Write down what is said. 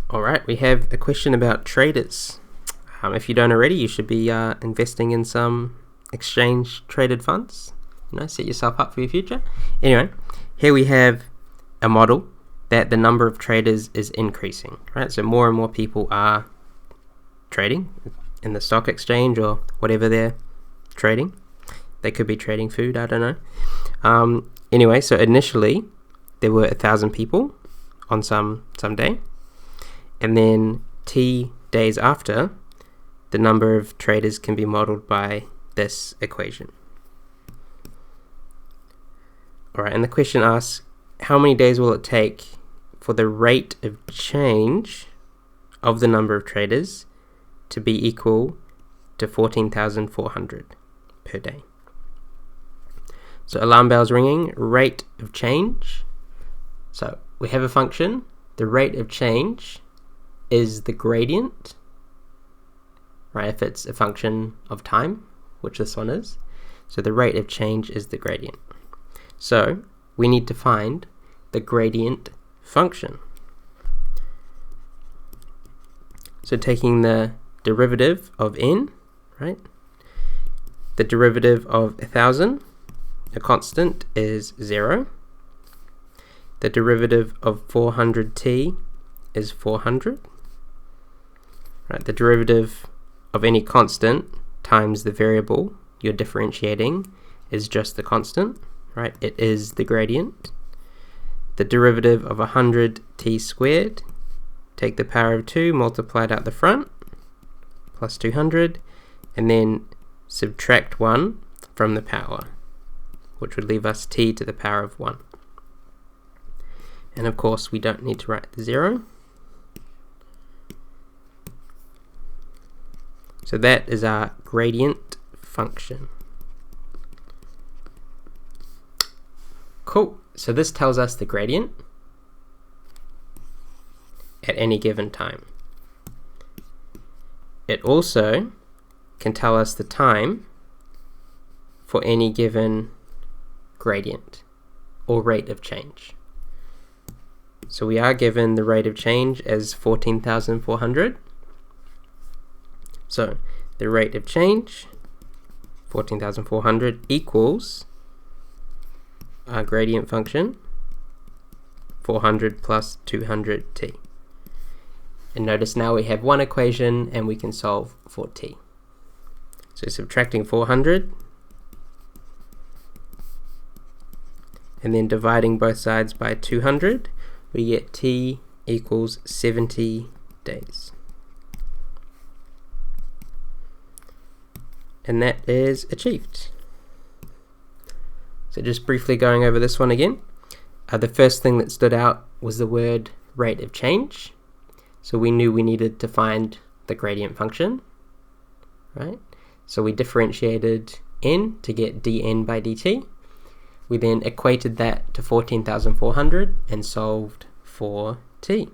Alright, we have a question about traders. If you don't already, you should be investing in some exchange traded funds. Set yourself up for your future. Anyway, here we have a model that the number of traders is increasing, right? So more and more people are trading in the stock exchange or whatever they're trading. They could be trading food, I don't know. Anyway, so initially there were 1,000 people on some day, and then T days after, the number of traders can be modeled by this equation. Alright, and the question asks, how many days will it take for the rate of change of the number of traders to be equal to 14,400 per day? So alarm bells ringing, rate of change. So we have a function, the rate of change is the gradient, right, if it's a function of time, which this one is. So the rate of change is the gradient. So we need to find the gradient function. So taking the derivative of n, right, the derivative of 1,000, a constant, is 0. The derivative of 400t is 400. Right, the derivative of any constant times the variable you're differentiating is just the constant, right? It is the gradient. The derivative of 100t squared, take the power of 2, multiply it out the front, plus 200, and then subtract 1 from the power, which would leave us t to the power of 1. And of course, we don't need to write the 0. So that is our gradient function. Cool. So this tells us the gradient at any given time. It also can tell us the time for any given gradient or rate of change. So we are given the rate of change as 14,400. So the rate of change, 14,400, equals our gradient function, 400 plus 200t. And notice now we have one equation and we can solve for t. So subtracting 400 and then dividing both sides by 200, we get t equals 70 days. And that is achieved. So just briefly going over this one again, the first thing that stood out was the word rate of change. So we knew we needed to find the gradient function, right? So we differentiated n to get dn by dt. We then equated that to 14,400 and solved for t.